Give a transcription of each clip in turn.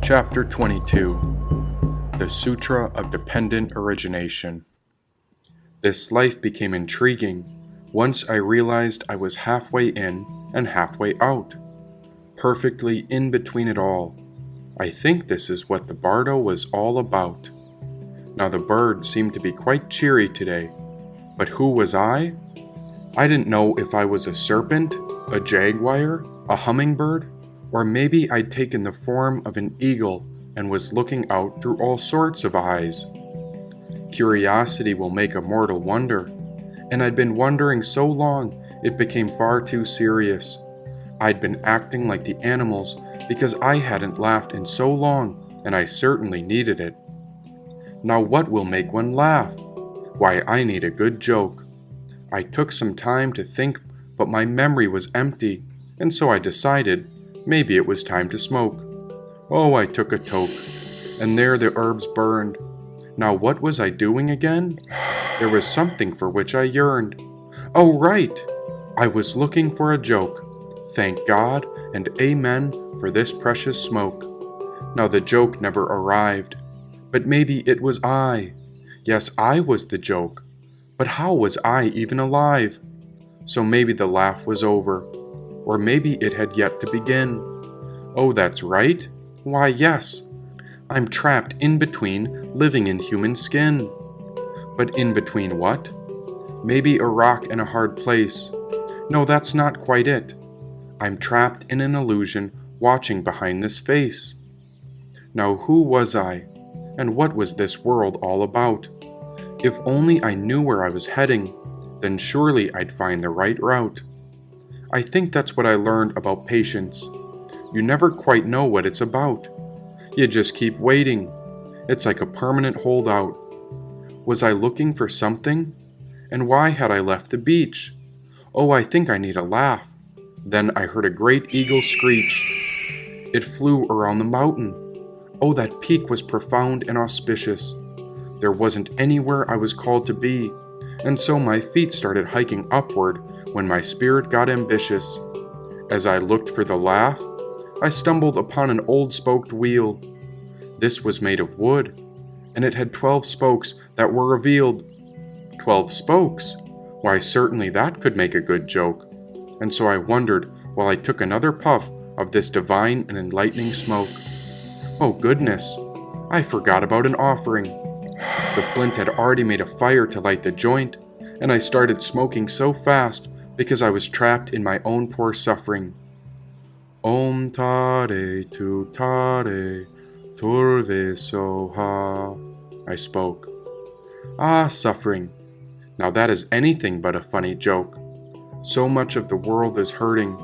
Chapter 22 The Sutra of Dependent Origination. This life became intriguing once I realized I was halfway in and halfway out, perfectly in between it all. I think this is what the bardo was all about. Now the birds seemed to be quite cheery today, but who was I? I didn't know if I was a serpent, a jaguar, a hummingbird, or maybe I'd taken the form of an eagle and was looking out through all sorts of eyes. Curiosity will make a mortal wonder, and I'd been wondering so long it became far too serious. I'd been acting like the animals because I hadn't laughed in so long, and I certainly needed it. Now what will make one laugh? Why, I need a good joke. I took some time to think, but my memory was empty, and so I decided maybe it was time to smoke. Oh, I took a toke, and there the herbs burned. Now what was I doing again? There was something for which I yearned. Oh, right! I was looking for a joke. Thank God and amen for this precious smoke. Now the joke never arrived, but maybe it was I. Yes, I was the joke. But how was I even alive? So maybe the laugh was over, or maybe it had yet to begin. Oh, that's right. Why, yes. I'm trapped in between living in human skin. But in between what? Maybe a rock and a hard place. No, that's not quite it. I'm trapped in an illusion watching behind this face. Now who was I? And what was this world all about? If only I knew where I was heading, then surely I'd find the right route. I think that's what I learned about patience. You never quite know what it's about. You just keep waiting. It's like a permanent holdout. Was I looking for something? And why had I left the beach? Oh, I think I need a laugh. Then I heard a great eagle screech. It flew around the mountain. Oh, that peak was profound and auspicious. There wasn't anywhere I was called to be, and so my feet started hiking upward when my spirit got ambitious. As I looked for the laugh, I stumbled upon an old spoked wheel. This was made of wood, and it had 12 spokes that were revealed. 12 spokes? Why, certainly that could make a good joke. And so I wondered while I took another puff of this divine and enlightening smoke. Oh goodness, I forgot about an offering. The flint had already made a fire to light the joint, and I started smoking so fast because I was trapped in my own poor suffering. Om tare tu tare, turve soha, I spoke. Ah, suffering. Now that is anything but a funny joke. So much of the world is hurting,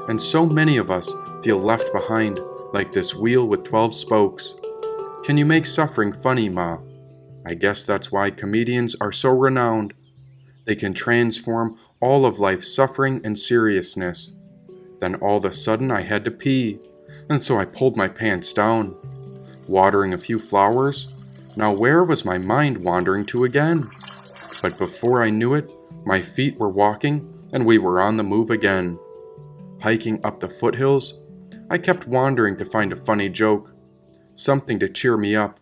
and so many of us feel left behind, like this wheel with 12 spokes. Can you make suffering funny, Ma? I guess that's why comedians are so renowned. They can transform all of life's suffering and seriousness. Then all of a sudden I had to pee, and so I pulled my pants down. Watering a few flowers? Now where was my mind wandering to again? But before I knew it, my feet were walking, and we were on the move again. Hiking up the foothills, I kept wandering to find a funny joke, something to cheer me up.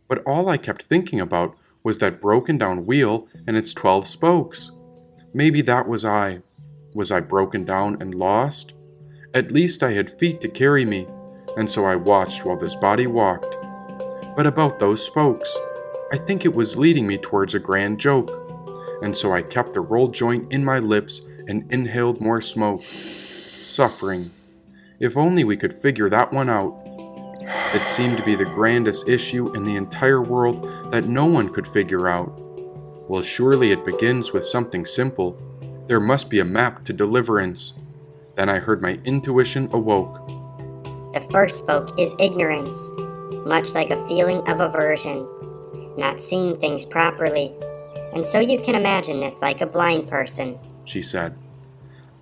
But all I kept thinking about was that broken down wheel and its 12 spokes. Maybe that was I. Was I broken down and lost? At least I had feet to carry me, and so I watched while this body walked. But about those spokes, I think it was leading me towards a grand joke, and so I kept a rolled joint in my lips and inhaled more smoke. Suffering. If only we could figure that one out. It seemed to be the grandest issue in the entire world that no one could figure out. Well, surely it begins with something simple. There must be a map to deliverance. Then I heard my intuition awoke. The first spoke is ignorance, much like a feeling of aversion, not seeing things properly. And so you can imagine this like a blind person, she said.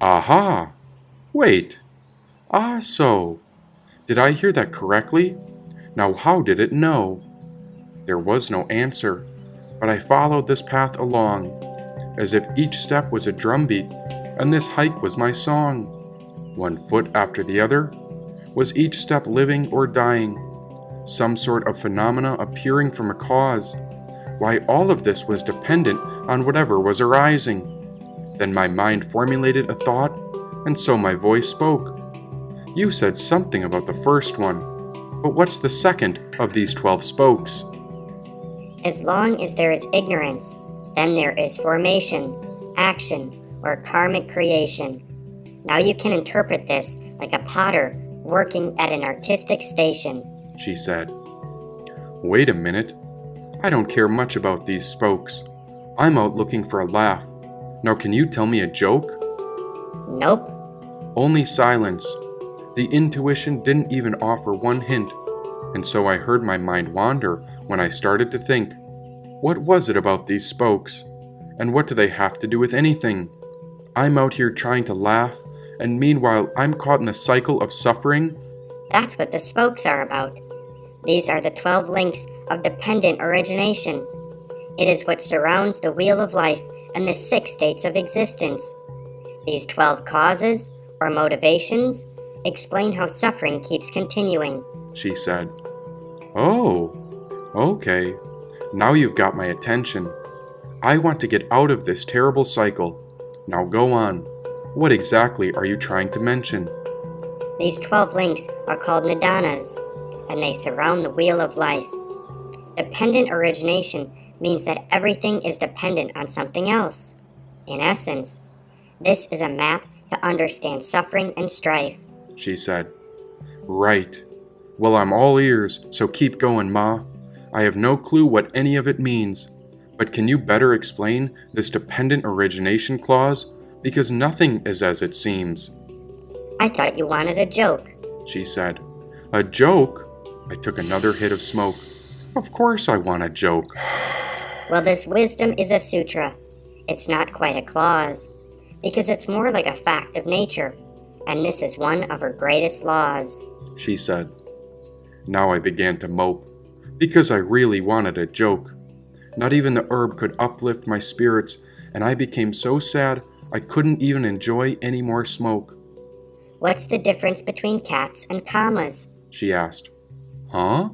Aha! Wait. Ah, so. Did I hear that correctly? Now how did it know? There was no answer, but I followed this path along, as if each step was a drumbeat, and this hike was my song. One foot after the other, was each step living or dying? some sort of phenomena appearing from a cause. Why, all of this was dependent on whatever was arising. Then my mind formulated a thought, and so my voice spoke. You said something about the first one, but what's the second of these 12 spokes? As long as there is ignorance, then there is formation, action, or karmic creation. Now you can interpret this like a potter working at an artistic station, she said. Wait a minute. I don't care much about these spokes. I'm out looking for a laugh. Now can you tell me a joke? Nope. Only silence. The intuition didn't even offer one hint, and so I heard my mind wander when I started to think, what was it about these spokes? And what do they have to do with anything? I'm out here trying to laugh, and meanwhile I'm caught in the cycle of suffering? That's what the spokes are about. These are the 12 links of dependent origination. It is what surrounds the wheel of life and the 6 states of existence. These 12 causes, or motivations, explain how suffering keeps continuing, she said. Oh, okay. Now you've got my attention. I want to get out of this terrible cycle. Now go on. What exactly are you trying to mention? These 12 links are called nidanas, and they surround the wheel of life. Dependent origination means that everything is dependent on something else. In essence, this is a map to understand suffering and strife, she said. Right. Well, I'm all ears, so keep going, Ma. I have no clue what any of it means, but can you better explain this dependent origination clause? Because nothing is as it seems. I thought you wanted a joke, she said. A joke? I took another hit of smoke. Of course I want a joke. Well, this wisdom is a sutra. It's not quite a clause, because it's more like a fact of nature, and this is one of her greatest laws, she said. Now I began to mope, because I really wanted a joke. Not even the herb could uplift my spirits, and I became so sad I couldn't even enjoy any more smoke. What's the difference between cats and commas? She asked. Huh?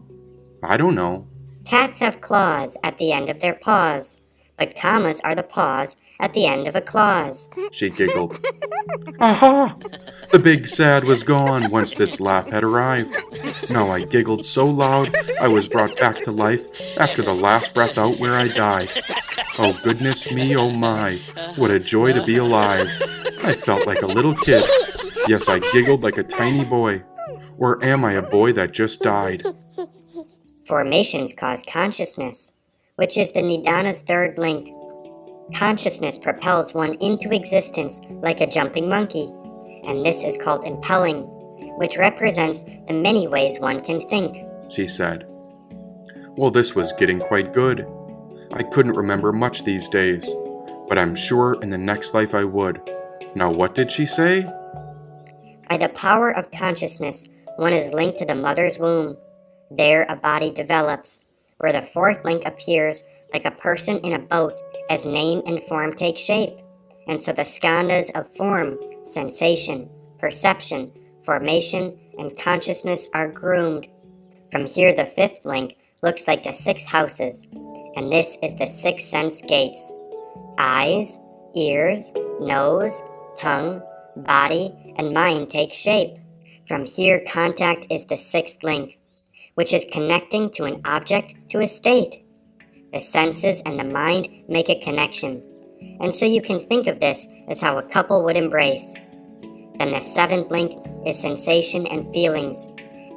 I don't know. Cats have claws at the end of their paws, but commas are the paws at the end of a clause, she giggled. Aha! The big sad was gone once this laugh had arrived. Now I giggled so loud I was brought back to life after the last breath out where I died. Oh goodness me, oh my, what a joy to be alive. I felt like a little kid. Yes, I giggled like a tiny boy. Or am I a boy that just died? Formations cause consciousness, which is the Nidana's third link. Consciousness propels one into existence like a jumping monkey, and this is called impelling, which represents the many ways one can think, she said. Well, this was getting quite good. I couldn't remember much these days, but I'm sure in the next life I would. Now what did she say? By the power of consciousness, one is linked to the mother's womb. There a body develops, where the fourth link appears like a person in a boat as name and form take shape. And so the skandhas of form, sensation, perception, formation, and consciousness are groomed. From here the fifth link looks like the 6 houses, and this is the 6 sense gates. Eyes, ears, nose, tongue, body, and mind take shape. From here contact is the 6th link, which is connecting to an object to a state. The senses and the mind make a connection, and so you can think of this as how a couple would embrace. Then the 7th link is sensation and feelings,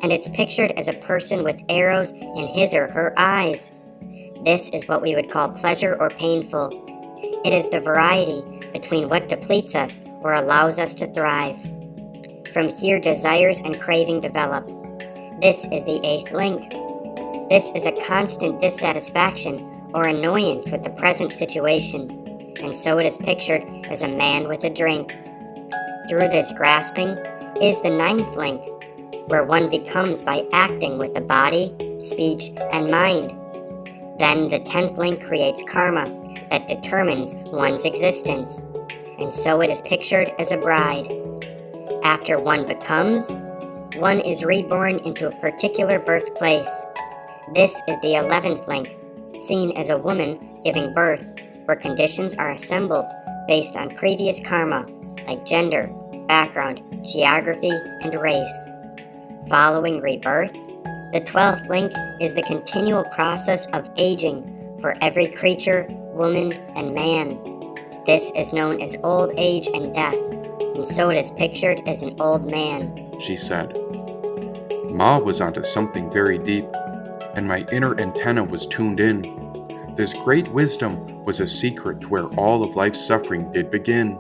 and it's pictured as a person with arrows in his or her eyes. This is what we would call pleasure or painful. It is the variety between what depletes us or allows us to thrive. From here desires and craving develop. This is the 8th link. This is a constant dissatisfaction or annoyance with the present situation, and so it is pictured as a man with a drink. Through this grasping is the 9th link, where one becomes by acting with the body, speech, and mind. Then the 10th link creates karma that determines one's existence, and so it is pictured as a bride. After one becomes, One is reborn into a particular birthplace. This is the 11th link, seen as a woman giving birth, where conditions are assembled based on previous karma, like gender, background, geography, and race. Following rebirth, the 12th link is the continual process of aging for every creature, woman, and man. This is known as old age and death, and so it is pictured as an old man, she said. Ma was onto something very deep, and my inner antenna was tuned in. This great wisdom was a secret to where all of life's suffering did begin.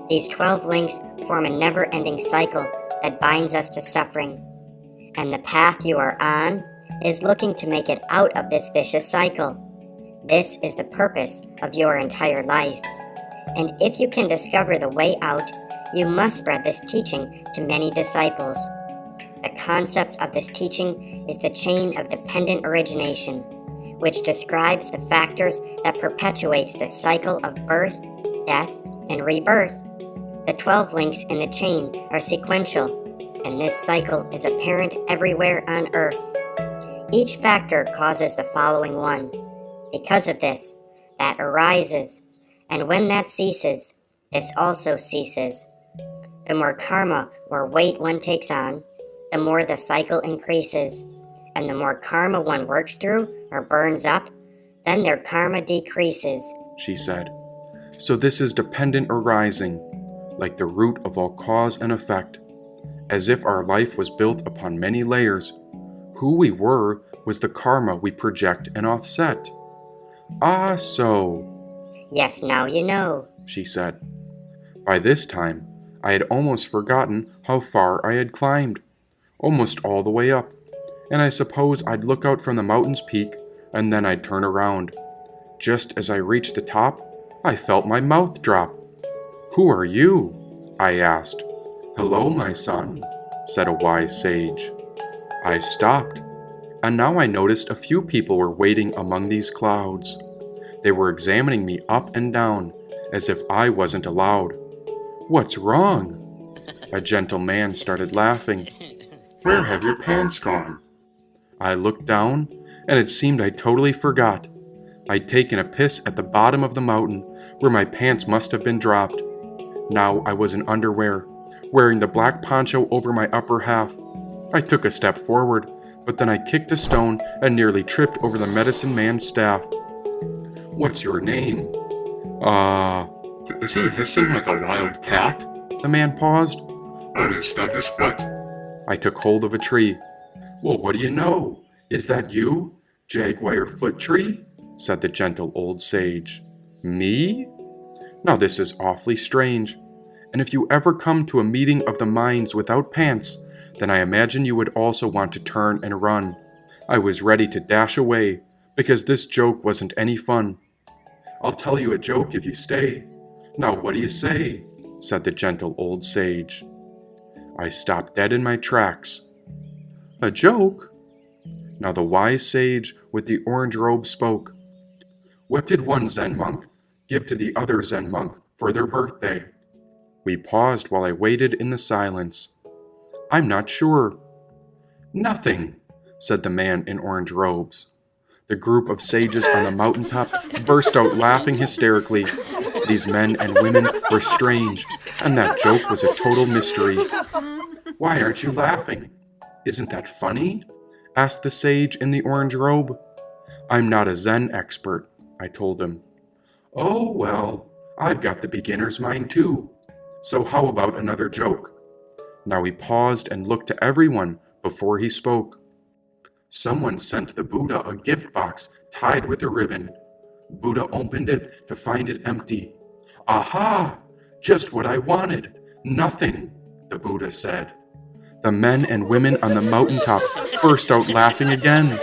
These 12 links form a never-ending cycle that binds us to suffering, and the path you are on is looking to make it out of this vicious cycle. This is the purpose of your entire life, and if you can discover the way out, you must spread this teaching to many disciples. The concepts of this teaching is the chain of dependent origination, which describes the factors that perpetuates the cycle of birth, death, and rebirth. The 12 links in the chain are sequential, and this cycle is apparent everywhere on Earth. Each factor causes the following one. Because of this, that arises, and when that ceases, this also ceases. The more karma or weight one takes on, the more the cycle increases, and the more karma one works through or burns up, then their karma decreases, she said. So this is dependent arising, like the root of all cause and effect, as if our life was built upon many layers. Who we were was the karma we project and offset. Ah, so. Yes, now you know, she said. By this time, I had almost forgotten how far I had climbed, almost all the way up, and I suppose I'd look out from the mountain's peak, and then I'd turn around. Just as I reached the top, I felt my mouth drop. Who are you? I asked. Hello, my son, said a wise sage. I stopped, and now I noticed a few people were waiting among these clouds. They were examining me up and down, as if I wasn't allowed. What's wrong? A gentle man started laughing. Where have your pants gone? I looked down, and it seemed I totally forgot. I'd taken a piss at the bottom of the mountain, where my pants must have been dropped. Now I was in underwear, wearing the black poncho over my upper half. I took a step forward, but then I kicked a stone and nearly tripped over the medicine man's staff. What's your name? Is he hissing like a wild cat? The man paused. But he stubbed his foot. I took hold of a tree. Well, what do you know? Is that you, Jaguar Foot Tree? Said the gentle old sage. Me? Now this is awfully strange, and if you ever come to a meeting of the minds without pants, then I imagine you would also want to turn and run. I was ready to dash away, because this joke wasn't any fun. I'll tell you a joke if you stay. Now what do you say? Said the gentle old sage. I stopped dead in my tracks. A joke? Now the wise sage with the orange robe spoke. What did one Zen monk give to the other Zen monk for their birthday? We paused while I waited in the silence. I'm not sure. Nothing, said the man in orange robes. The group of sages on the mountaintop burst out laughing hysterically. These men and women were strange, and that joke was a total mystery. Why aren't you laughing? Isn't that funny? Asked the sage in the orange robe. I'm not a Zen expert, I told him. Oh, well, I've got the beginner's mind too. So how about another joke? Now he paused and looked to everyone before he spoke. Someone sent the Buddha a gift box tied with a ribbon. Buddha opened it to find it empty. Aha! Just what I wanted. Nothing, the Buddha said. The men and women on the mountaintop burst out laughing again.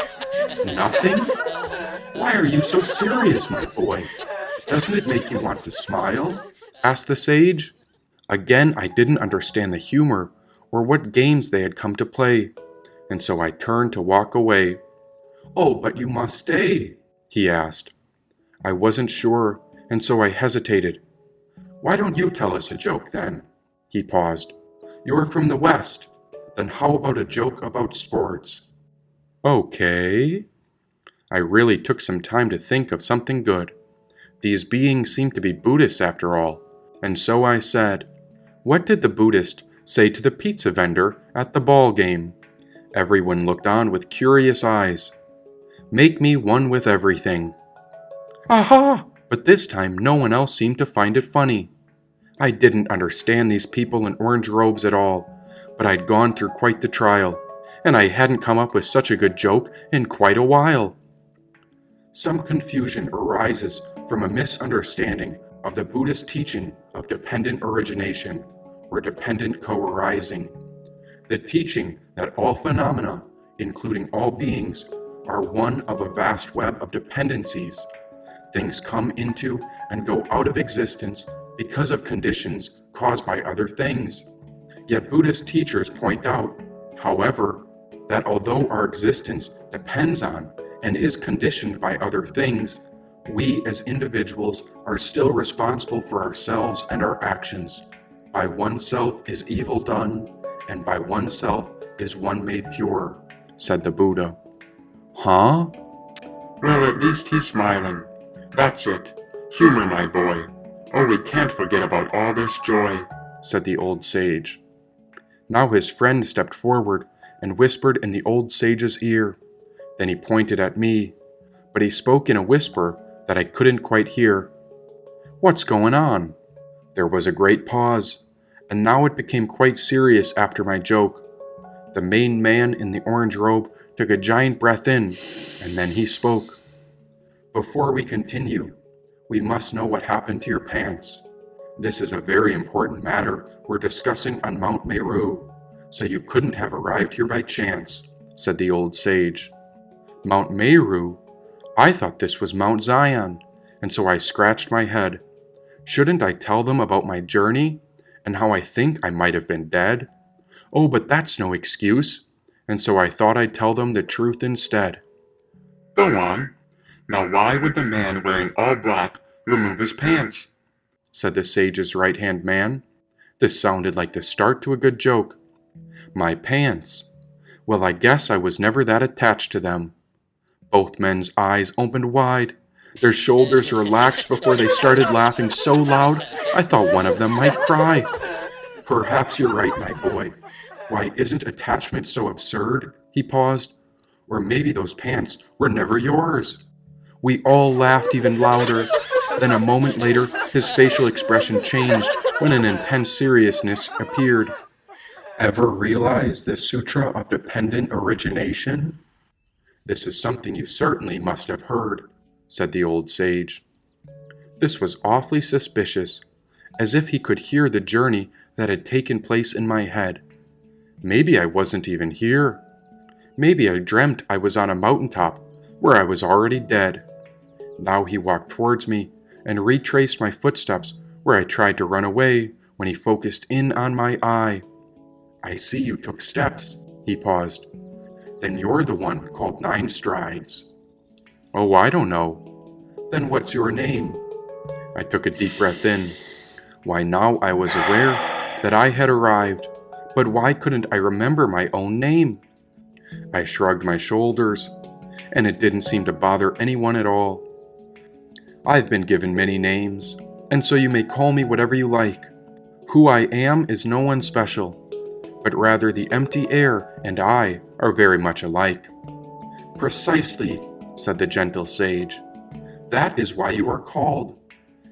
Nothing? Why are you so serious, my boy? Doesn't it make you want to smile? Asked the sage. Again, I didn't understand the humor or what games they had come to play, and so I turned to walk away. Oh, but you must stay, he asked. I wasn't sure, and so I hesitated. Why don't you tell us a joke then? He paused. You're from the West. Then how about a joke about sports? Okay. I really took some time to think of something good. These beings seem to be Buddhists after all, and so I said, "What did the Buddhist say to the pizza vendor at the ball game?" Everyone looked on with curious eyes. "Make me one with everything." Aha! But this time no one else seemed to find it funny. I didn't understand these people in orange robes at all, but I'd gone through quite the trial, and I hadn't come up with such a good joke in quite a while. Some confusion arises from a misunderstanding of the Buddhist teaching of dependent origination, or dependent co-arising. The teaching that all phenomena, including all beings, are one of a vast web of dependencies. Things come into and go out of existence because of conditions caused by other things. Yet Buddhist teachers point out, however, that although our existence depends on and is conditioned by other things, we as individuals are still responsible for ourselves and our actions. By oneself is evil done, and by oneself is one made pure, said the Buddha. Huh? Well, at least he's smiling. That's it. Humor, my boy. Oh, we can't forget about all this joy, said the old sage. Now his friend stepped forward and whispered in the old sage's ear. Then he pointed at me, but he spoke in a whisper that I couldn't quite hear. What's going on? There was a great pause, and now it became quite serious after my joke. The main man in the orange robe took a giant breath in, and then he spoke. Before we continue, we must know what happened to your pants. This is a very important matter we're discussing on Mount Meru, so you couldn't have arrived here by chance, said the old sage. Mount Meru? I thought this was Mount Zion, and so I scratched my head. Shouldn't I tell them about my journey, and how I think I might have been dead? Oh, but that's no excuse, and so I thought I'd tell them the truth instead. Go on. Now why would the man wearing all black remove his pants? Said the sage's right-hand man. This sounded like the start to a good joke. My pants. Well, I guess I was never that attached to them. Both men's eyes opened wide. Their shoulders relaxed before they started laughing so loud I thought one of them might cry. Perhaps you're right, my boy. Why isn't attachment so absurd? He paused. Or maybe those pants were never yours. We all laughed even louder. Then a moment later, his facial expression changed when an intense seriousness appeared. Ever realize the Sutra of Dependent Origination? This is something you certainly must have heard, said the old sage. This was awfully suspicious, as if he could hear the journey that had taken place in my head. Maybe I wasn't even here. Maybe I dreamt I was on a mountaintop where I was already dead. Now he walked towards me and retraced my footsteps where I tried to run away when he focused in on my eye. I see you took steps, he paused. Then you're the one called 9 Strides. Oh, I don't know. Then what's your name? I took a deep breath in. Why, now I was aware that I had arrived, but why couldn't I remember my own name? I shrugged my shoulders, and it didn't seem to bother anyone at all. I've been given many names, and so you may call me whatever you like. Who I am is no one special, but rather the empty air and I are very much alike. Precisely, said the gentle sage. That is why you are called.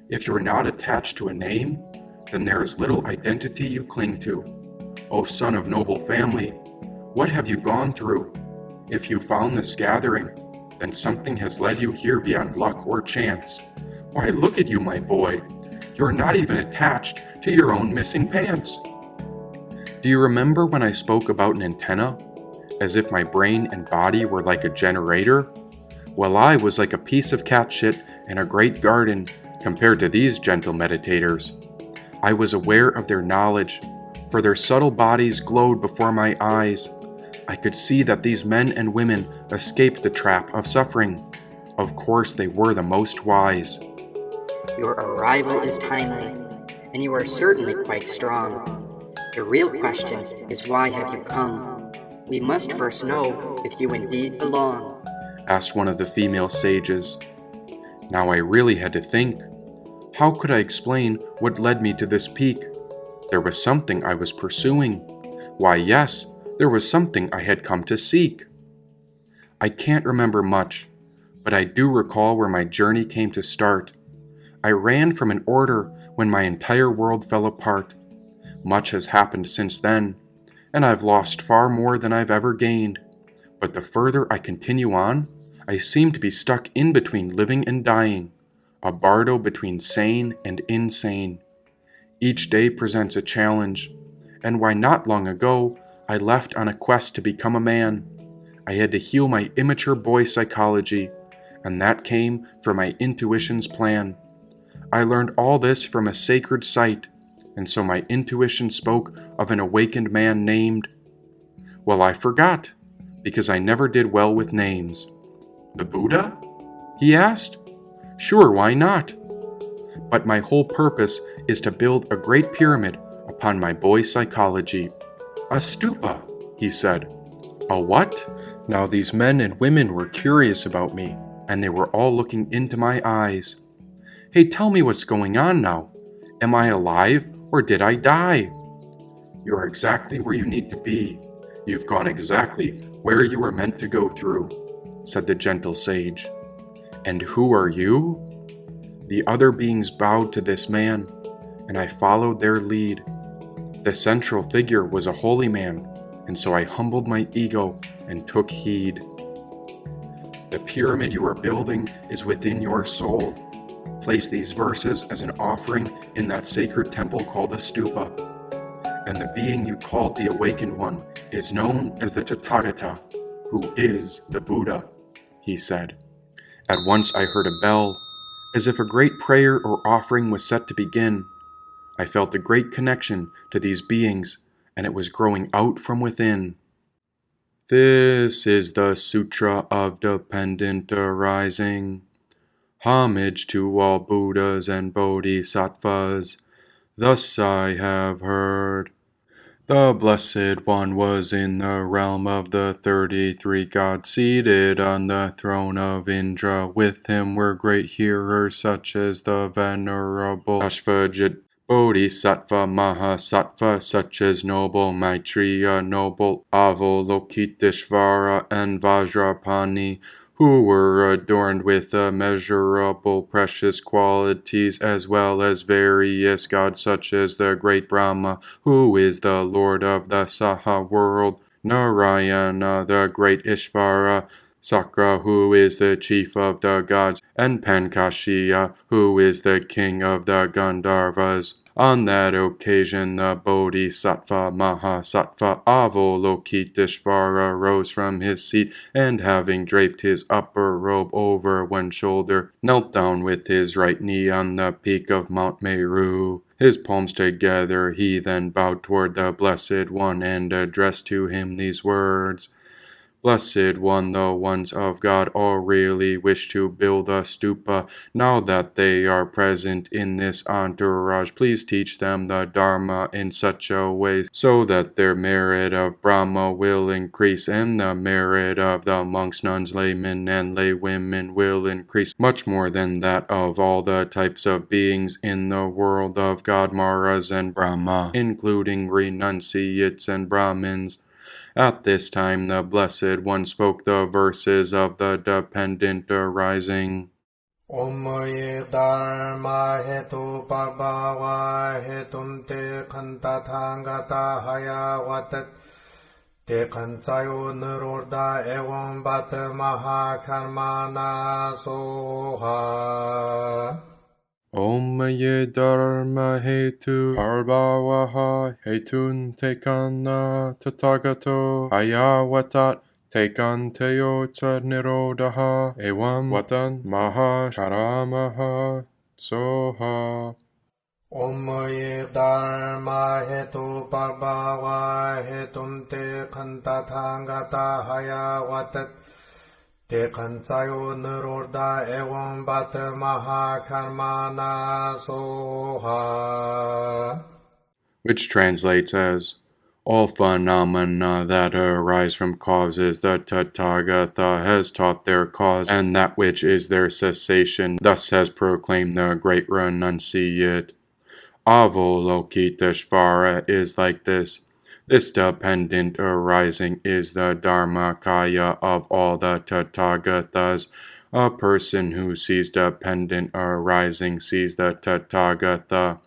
If you're not attached to a name, then there is little identity you cling to. O son of noble family, what have you gone through? If you found this gathering, then something has led you here beyond luck or chance. Why, look at you, my boy. You're not even attached to your own missing pants. Do you remember when I spoke about an antenna? As if my brain and body were like a generator? Well, I was like a piece of cat shit in a great garden compared to these gentle meditators. I was aware of their knowledge, for their subtle bodies glowed before my eyes. I could see that these men and women escaped the trap of suffering. Of course, they were the most wise. Your arrival is timely, and you are certainly quite strong. The real question is, why have you come? We must first know if you indeed belong, asked one of the female sages. Now I really had to think. How could I explain what led me to this peak? There was something I was pursuing. Why, yes, there was something I had come to seek. I can't remember much, but I do recall where my journey came to start. I ran from an order when my entire world fell apart. Much has happened since then, and I've lost far more than I've ever gained. But the further I continue on, I seem to be stuck in between living and dying, a bardo between sane and insane. Each day presents a challenge, and why not long ago I left on a quest to become a man. I had to heal my immature boy psychology, and that came from my intuition's plan. I learned all this from a sacred site, and so my intuition spoke of an awakened man named... Well, I forgot, because I never did well with names. The Buddha? He asked. Sure, why not? But my whole purpose is to build a great pyramid upon my boy psychology. A stupa, he said. A what? Now these men and women were curious about me, and they were all looking into my eyes. Hey, tell me what's going on now. Am I alive, or did I die? You're exactly where you need to be. You've gone exactly where you were meant to go through, said the gentle sage. And who are you? The other beings bowed to this man, and I followed their lead. The central figure was a holy man, and so I humbled my ego and took heed. The pyramid you are building is within your soul. Place these verses as an offering in that sacred temple called a stupa. And the being you called the Awakened One is known as the Tathagata, who is the Buddha, he said. At once I heard a bell, as if a great prayer or offering was set to begin. I felt a great connection to these beings, and it was growing out from within. This is the Sutra of Dependent Arising. Homage to all Buddhas and Bodhisattvas. Thus I have heard. The Blessed One was in the realm of the 33 gods, seated on the throne of Indra. With him were great hearers such as the Venerable Ashvajit, Bodhisattva, Mahasattva, such as noble Maitreya, noble Avalokiteshvara, and Vajrapani, who were adorned with immeasurable precious qualities, as well as various gods such as the great Brahma, who is the Lord of the Saha world, Narayana, the great Ishvara, Sakra, who is the chief of the gods, and Pankashiya, who is the king of the Gandharvas. On that occasion, the Bodhisattva Mahasattva Avalokiteshvara rose from his seat, and having draped his upper robe over one shoulder, knelt down with his right knee on the peak of Mount Meru. His palms together, he then bowed toward the Blessed One and addressed to him these words. Blessed One, the ones of God all really wish to build a stupa. Now that they are present in this entourage, please teach them the Dharma in such a way so that their merit of Brahma will increase, and the merit of the monks, nuns, laymen, and laywomen will increase much more than that of all the types of beings in the world of God, Maras, and Brahma, including renunciates and Brahmins. At this time the Blessed One spoke the verses of the Dependent Arising. Om dharma hetu pabhava hetum te kanta thangata haya vatat te kantayo nirurda evam bat maha karmana soha. Om ye dharma hetu parbhavaha hetun tekana tathagato hayavatat tekanteyo nirodha evam vatan maha karamaha soha. Om dharma hetu pabhava hetum te kanta thangata haya vatat te kantayo nirurda evam bat maha karmana soha. which translates as, all phenomena that arise from causes the Tathagata has taught their cause, and that which is their cessation, thus has proclaimed the great renunciate. Avalokiteshvara is like this. This dependent arising is the Dharmakaya of all the Tathagatas. A person who sees dependent arising sees the Tathagata.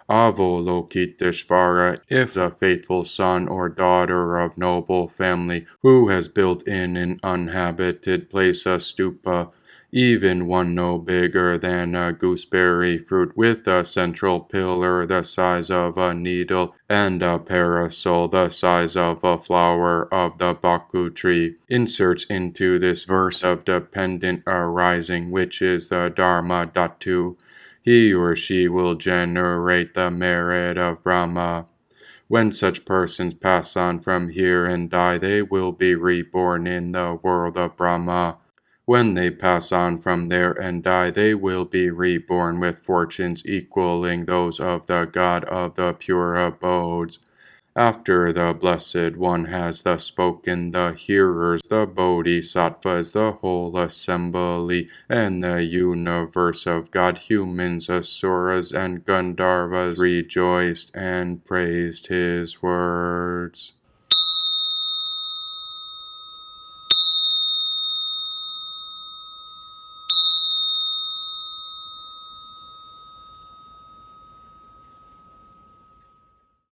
Avalokiteshvara, if a faithful son or daughter of noble family who has built in an uninhabited place a stupa, even one no bigger than a gooseberry fruit, with a central pillar the size of a needle, and a parasol the size of a flower of the baku tree, inserts into this verse of dependent arising, which is the Dharma Dhatu, he or she will generate the merit of Brahma. When such persons pass on from here and die, they will be reborn in the world of Brahma. When they pass on from there and die, they will be reborn with fortunes equaling those of the God of the pure abodes. After the Blessed One has thus spoken, the hearers, the Bodhisattvas, the whole assembly, and the universe of God, humans, asuras, and Gandharvas rejoiced and praised his words.